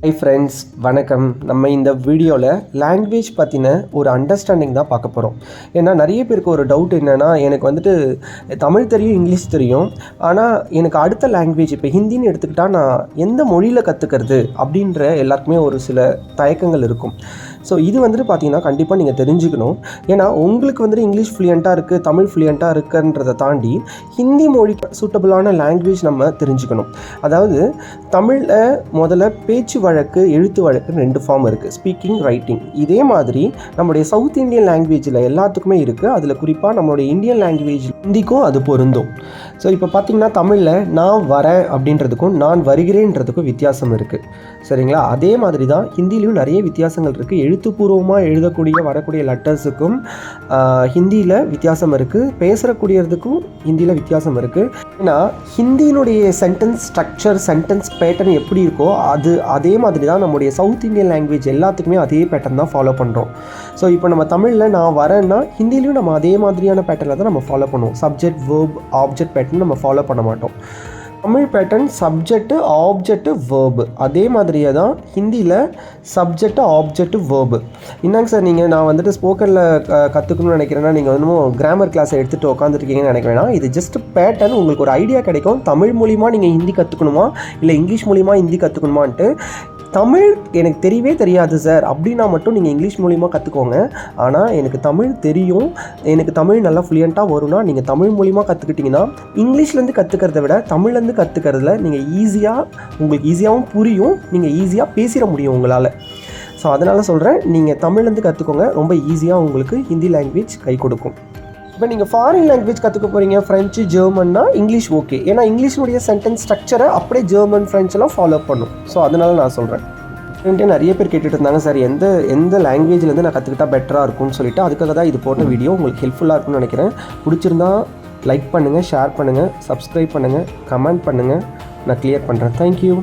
Hi friends, வணக்கம். நம்ம இந்த வீடியோவில் லாங்குவேஜ் பற்றின ஒரு அண்டர்ஸ்டாண்டிங் தான் பார்க்க போகிறோம். ஏன்னா நிறைய பேருக்கு ஒரு டவுட் என்னென்னா, எனக்கு வந்துட்டு தமிழ் தெரியும், இங்கிலீஷ் தெரியும், ஆனால் எனக்கு அடுத்த லாங்குவேஜ் இப்போ ஹிந்தின்னு எடுத்துக்கிட்டால் நான் எந்த மொழியில் கற்றுக்கிறது அப்படின்ற எல்லாருக்குமே ஒரு சில தயக்கங்கள் இருக்கும். ஸோ இது வந்துட்டு பார்த்தீங்கன்னா கண்டிப்பாக நீங்கள் தெரிஞ்சுக்கணும். ஏன்னா உங்களுக்கு வந்துட்டு இங்கிலீஷ் ஃப்ளூயண்ட்டாக இருக்குது, தமிழ் ஃப்ளூயண்ட்டாக இருக்குன்றதை தாண்டி ஹிந்தி மொழி சூட்டபிளான லாங்குவேஜ் நம்ம தெரிஞ்சுக்கணும். அதாவது தமிழில் முதல்ல பேச்சு வழக்கு, எழுத்து வழக்குன்னு 2 ஃபார்ம் இருக்குது, ஸ்பீக்கிங், ரைட்டிங். இதே மாதிரி நம்முடைய சவுத் இந்தியன் லாங்குவேஜில் எல்லாத்துக்குமே இருக்குது. அதில் குறிப்பாக நம்மளுடைய இந்தியன் லாங்குவேஜ் ஹிந்திக்கும் அது பொருந்தும். ஸோ இப்போ பார்த்திங்கன்னா தமிழில் நான் வரேன் அப்படின்றதுக்கும் நான் வருகிறேன்றதுக்கும் வித்தியாசம் இருக்குது, சரிங்களா? அதே மாதிரி தான் ஹிந்திலையும் நிறைய வித்தியாசங்கள் இருக்குது. எழுத்துப்பூர்வமாக எழுதக்கூடிய வரக்கூடிய லெட்டர்ஸுக்கும் ஹிந்தியில் வித்தியாசம் இருக்குது, பேசக்கூடியதுக்கும் ஹிந்தியில் வித்தியாசம் இருக்குது. ஏன்னா ஹிந்தியினுடைய சென்டென்ஸ் ஸ்ட்ரக்சர், சென்டென்ஸ் பேட்டர்ன் எப்படி இருக்கோ அதே மாதிரி தான் நம்முடைய சவுத் இந்தியன் லாங்குவேஜ் எல்லாத்துக்குமே அதே பேட்டர்ன் தான் ஃபாலோ பண்ணுறோம். ஸோ இப்போ நம்ம தமிழில் நான் வரேன்னா ஹிந்திலையும் நம்ம அதே மாதிரியான பேட்டர்னில் தான் நம்ம ஃபாலோ பண்ணுவோம். சப்ஜெக்ட், வேர்ப், ஆப்ஜெக்ட் பேட்டர்ன் நம்ம ஃபாலோ பண்ண மாட்டோம். Tamil pattern subject, object, verb. அதே மாதிரியே தான் ஹிந்தியில் சப்ஜெக்ட்டு, ஆப்ஜெக்ட்டு, வேர்பு. என்னங்க சார் நீங்கள் நான் வந்துட்டு ஸ்போக்கனில் கற்றுக்கணும்னு நினைக்கிறேன்னா நீங்கள் வந்து கிராமர் கிளாஸை எடுத்துகிட்டு உட்காந்துருக்கீங்கன்னு நினைக்க வேணாம். இது ஜஸ்ட் பேட்டர்ன், உங்களுக்கு ஒரு ஐடியா கிடைக்கும். தமிழ் மூலிமா நீங்கள் ஹிந்தி கற்றுக்கணுமா இல்லை இங்கிலீஷ் மூலிமா ஹிந்தி கற்றுக்கணுமான்ட்டு. தமிழ் எனக்கு தெரியவே தெரியாது சார் அப்படின்னா மட்டும் நீங்கள் இங்கிலீஷ் மூலிமா கற்றுக்கோங்க. ஆனால் எனக்கு தமிழ் தெரியும், எனக்கு தமிழ் நல்லா ஃப்ளூயண்ட்டாக வரும்னா நீங்கள் தமிழ் மூலிமா கற்றுக்கிட்டிங்கன்னா இங்கிலீஷ்லேருந்து கற்றுக்கிறத விட தமிழ்லேருந்து கற்றுக்கிறதுல நீங்கள் உங்களுக்கு ஈஸியாகவும் புரியும், நீங்கள் ஈஸியாக பேசிட முடியும் உங்களால். ஸோ அதனால் சொல்கிறேன், நீங்கள் தமிழ்லேருந்து கற்றுக்கோங்க, ரொம்ப ஈஸியாக உங்களுக்கு ஹிந்தி லாங்குவேஜ் கை கொடுக்கும். இப்போ நீங்கள் ஃபாரின் லாங்குவேஜ் கற்றுக்க போகிறீங்க, ஃப்ரெஞ்சு, ஜெர்மன்னா இங்கிலீஷ் ஓகே. ஏன்னா இங்கிலீஷுடைய சென்டென்ஸ் ஸ்ட்ரக்சரை அப்படியே ஜெர்மன், ஃப்ரெஞ்செல்லாம் ஃபாலோ பண்ணும். ஸோ அதனால நான் சொல்கிறேன். நிறைய பேர் கேட்டுட்டு இருந்தாங்க, சார் எந்த லாங்குவேஜ்லேருந்து நான் கற்றுக்கிட்டா பெட்டராக இருக்கும்னு சொல்லிட்டு. அதுக்காக தான் இது போட்ட வீடியோ உங்களுக்கு ஹெல்ப்ஃபுல்லாக இருக்கும்னு நினைக்கிறேன். பிடிச்சிருந்தா லைக் பண்ணுங்கள், ஷேர் பண்ணுங்கள், சப்ஸ்கிரைப் பண்ணுங்கள், கமெண்ட் பண்ணுங்கள். நான் கிளியர் பண்ணுறேன். தேங்க்யூ.